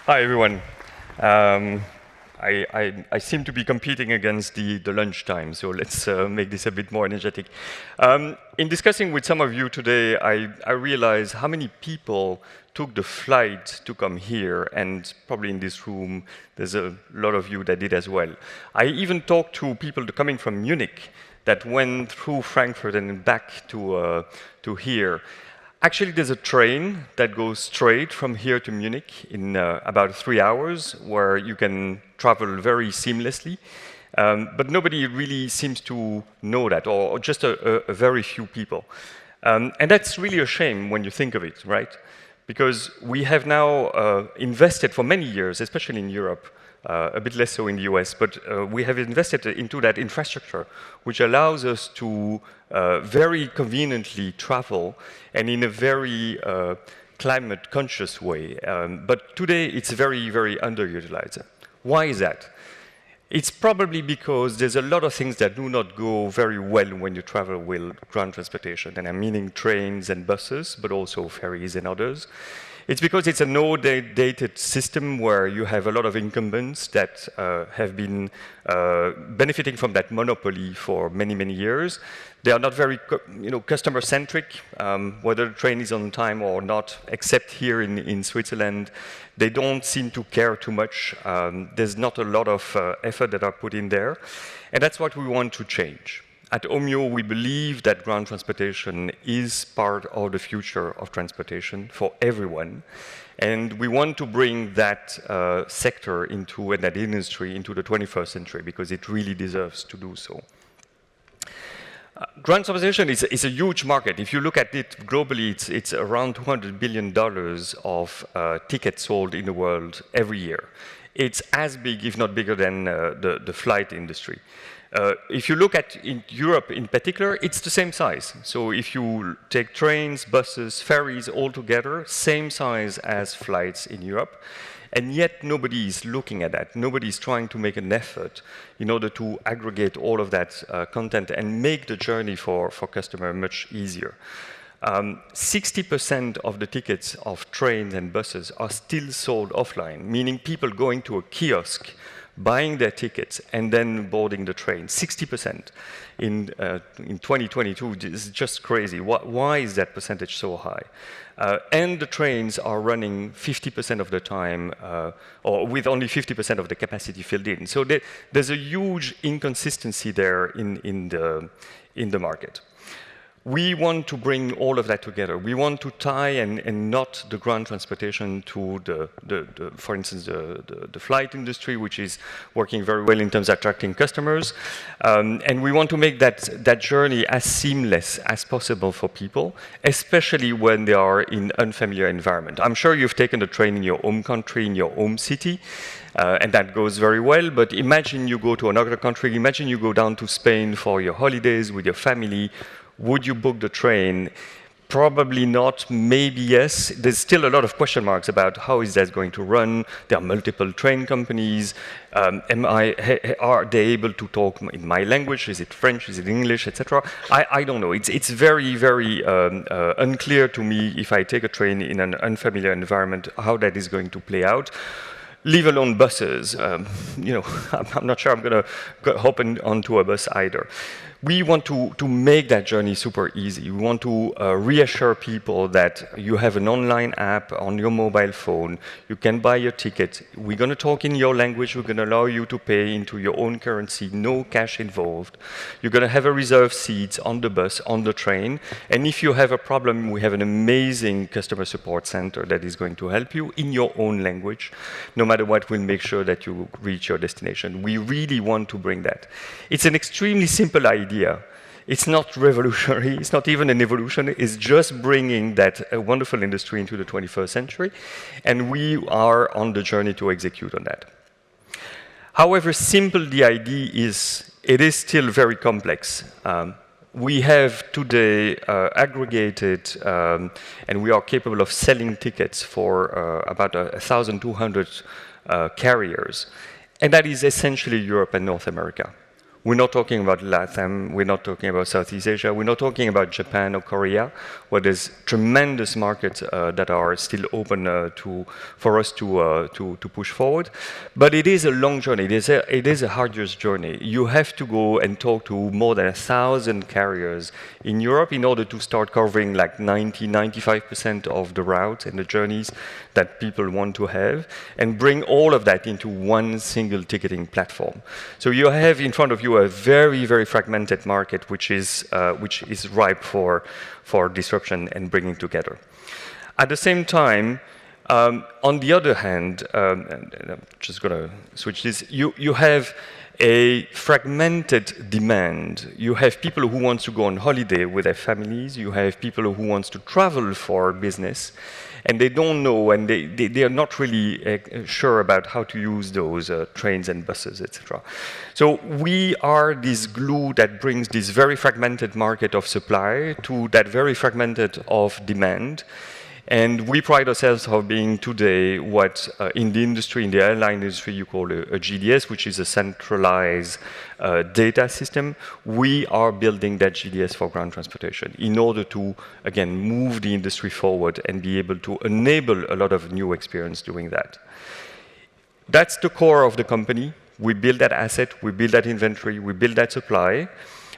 Hi, everyone. Um, I seem to be competing against the lunchtime, so let's make this a bit more energetic. In discussing with some of you today, I realized how many people took the flight to come here, and probably in this room, there's a lot of you that did as well. I even talked to people coming from Munich that went through Frankfurt and back to here. Actually, there's a train that goes straight from here to Munich in about 3 hours, where you can travel very seamlessly. But nobody really seems to know that, or just a very few people. And that's really a shame when you think of it, right? Because we have now invested for many years, especially in Europe, a bit less so in the US, but we have invested into that infrastructure, which allows us to very conveniently travel and in a very climate-conscious way. But today, it's very, very underutilized. Why is that? It's probably because there's a lot of things that do not go very well when you travel with ground transportation, and I'm meaning trains and buses, but also ferries and others. It's because it's a no-dated system where you have a lot of incumbents that have been benefiting from that monopoly for many, many years. They are not very customer-centric, whether the train is on time or not, except here in Switzerland. They don't seem to care too much. There's not a lot of effort that are put in there. And that's what we want to change. At Omio, we believe that ground transportation is part of the future of transportation for everyone. And we want to bring that sector and that industry into the 21st century because it really deserves to do so. Ground transportation is a huge market. If you look at it globally, it's around $200 billion of tickets sold in the world every year. It's as big, if not bigger, than the flight industry. If you look at in Europe in particular, it's the same size. So if you take trains, buses, ferries all together, same size as flights in Europe. And yet nobody is looking at that. Nobody is trying to make an effort in order to aggregate all of that content and make the journey for customer much easier. 60% of the tickets of trains and buses are still sold offline, meaning people going to a kiosk, buying their tickets, and then boarding the train. 60% in 2022 is just crazy. Why is that percentage so high? And the trains are running 50% of the time, or with only 50% of the capacity filled in. So there's a huge inconsistency there in the market. We want to bring all of that together. We want to tie and knot the ground transportation to for instance, the flight industry, which is working very well in terms of attracting customers. And we want to make that journey as seamless as possible for people, especially when they are in unfamiliar environment. I'm sure you've taken the train in your home country, in your home city, and that goes very well, but imagine you go to another country, imagine you go down to Spain for your holidays with your family. Would you book the train? Probably not, maybe yes. There's still a lot of question marks about how is that going to run. There are multiple train companies. Are they able to talk in my language? Is it French? Is it English, etc.? I don't know. It's very, very unclear to me if I take a train in an unfamiliar environment, how that is going to play out. Leave alone buses. I'm not sure I'm going to hop onto a bus either. We want to make that journey super easy. We want to reassure people that you have an online app on your mobile phone. You can buy your ticket. We're going to talk in your language. We're going to allow you to pay into your own currency, no cash involved. You're going to have a reserved seat on the bus, on the train. And if you have a problem, we have an amazing customer support center that is going to help you in your own language. No matter what, we'll make sure that you reach your destination. We really want to bring that. It's an extremely simple idea. It's not revolutionary, it's not even an evolution, it's just bringing that wonderful industry into the 21st century, and we are on the journey to execute on that. However simple the idea is, it is still very complex. We have today aggregated, and we are capable of selling tickets for about 1,200 carriers, and that is essentially Europe and North America. We're not talking about LATAM, we're not talking about Southeast Asia, we're not talking about Japan or Korea, where there's tremendous markets that are still open for us to push forward. But it is a long journey, it is a arduous journey. You have to go and talk to more than 1,000 carriers in Europe in order to start covering like 95% of the routes and the journeys that people want to have, and bring all of that into one single ticketing platform. So you have in front of you a very, very fragmented market, which is ripe for disruption and bringing together. At the same time, on the other hand, and I'm just going to switch this, you have a fragmented demand. You have people who want to go on holiday with their families. You have people who want to travel for business, and they don't know, and they are not really sure about how to use those trains and buses, etc. So we are this glue that brings this very fragmented market of supply to that very fragmented of demand. And we pride ourselves on being today what in the industry, in the airline industry, you call a GDS, which is a centralized data system. We are building that GDS for ground transportation in order to, again, move the industry forward and be able to enable a lot of new experience doing that. That's the core of the company. We build that asset, we build that inventory, we build that supply.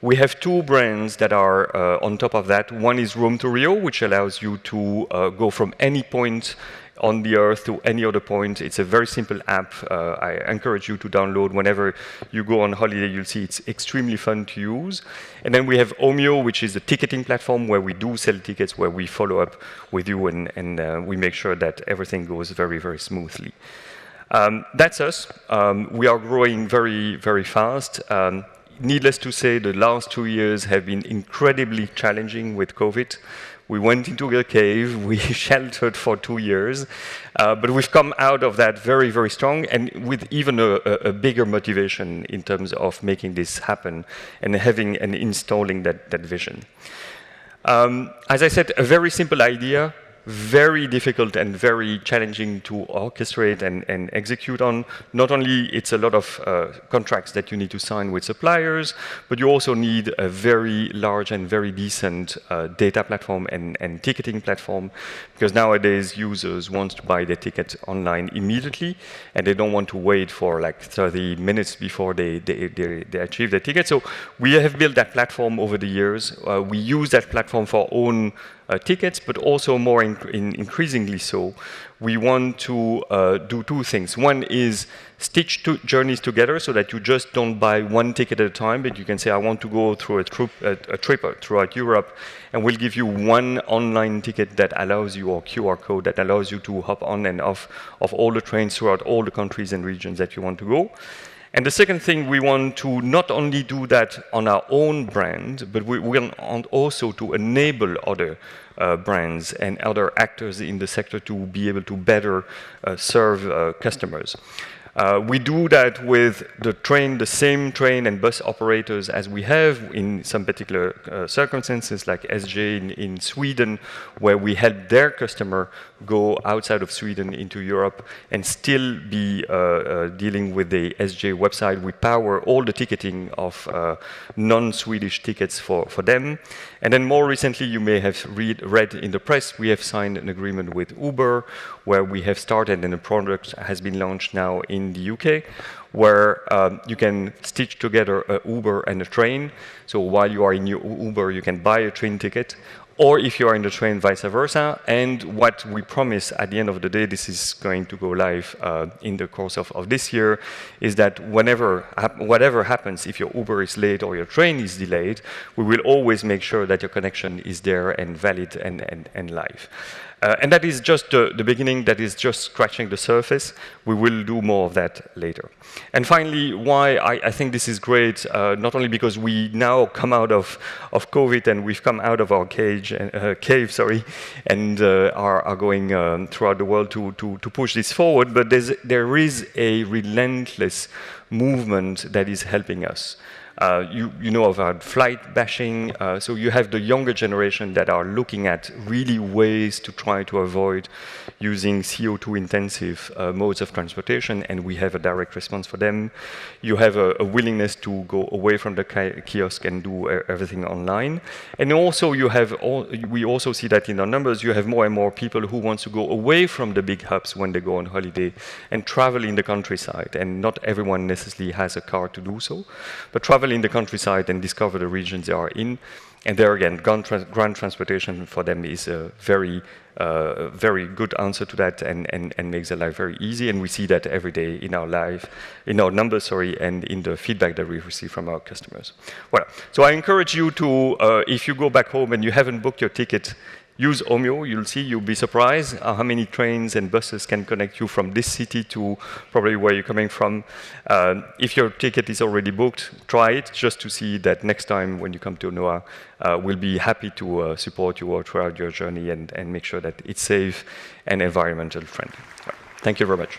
We have two brands that are on top of that. One is Roam to Rio, which allows you to go from any point on the earth to any other point. It's a very simple app. I encourage you to download whenever you go on holiday. You'll see it's extremely fun to use. And then we have Omio, which is a ticketing platform where we do sell tickets, where we follow up with you and we make sure that everything goes very, very smoothly. That's us. We are growing very, very fast. Needless to say, the last 2 years have been incredibly challenging with COVID. We went into a cave, we sheltered for 2 years, but we've come out of that very, very strong and with even a bigger motivation in terms of making this happen and having and installing that vision. As I said, a very simple idea, very difficult and very challenging to orchestrate and execute on. Not only it's a lot of contracts that you need to sign with suppliers, but you also need a very large and very decent data platform and ticketing platform, because nowadays users want to buy their ticket online immediately, and they don't want to wait for like 30 minutes before they achieve their ticket. So we have built that platform over the years. We use that platform for our own tickets, but also more increasingly so. We want to do two things. One is stitch two journeys together so that you just don't buy one ticket at a time, but you can say, I want to go through a trip throughout Europe, and we'll give you one online ticket that allows you, or QR code that allows you to hop on and off of all the trains throughout all the countries and regions that you want to go. And the second thing, we want to not only do that on our own brand, but we want also to enable other brands and other actors in the sector to be able to better serve customers. We do that with the same train and bus operators as we have in some particular circumstances, like SJ in Sweden, where we help their customer go outside of Sweden into Europe and still be dealing with the SJ website. We power all the ticketing of non-Swedish tickets for them. And then more recently, you may have read in the press, we have signed an agreement with Uber, where we have started, and the product has been launched now in the UK, where you can stitch together an Uber and a train. So while you are in your Uber, you can buy a train ticket, or if you are in the train, vice versa. And what we promise at the end of the day, this is going to go live in the course of this year, is that whatever happens, if your Uber is late or your train is delayed, we will always make sure that your connection is there and valid and live. And that is just the beginning, that is just scratching the surface. We will do more of that later. And finally, why I think this is great, not only because we now come out of COVID and we've come out of our cave, and are going throughout the world to push this forward, but there is a relentless movement that is helping us. You know about flight bashing, so you have the younger generation that are looking at really ways to try to avoid using CO2 intensive modes of transportation, and we have a direct response for them. You have a willingness to go away from the kiosk and do everything online. And also we also see that in our numbers, you have more and more people who want to go away from the big hubs when they go on holiday and travel in the countryside. And not everyone necessarily has a car to do so, but travel in the countryside and discover the regions they are in. And there again, ground transportation for them is a very good answer to that, and makes their life very easy. And we see that every day in our numbers, and in the feedback that we receive from our customers. Well, so I encourage you to, if you go back home and you haven't booked your ticket, use Omio. You'll be surprised how many trains and buses can connect you from this city to probably where you're coming from. If your ticket is already booked, try it just to see that next time when you come to NOAH, we'll be happy to support you all throughout your journey and make sure that it's safe and environmental friendly. Thank you very much.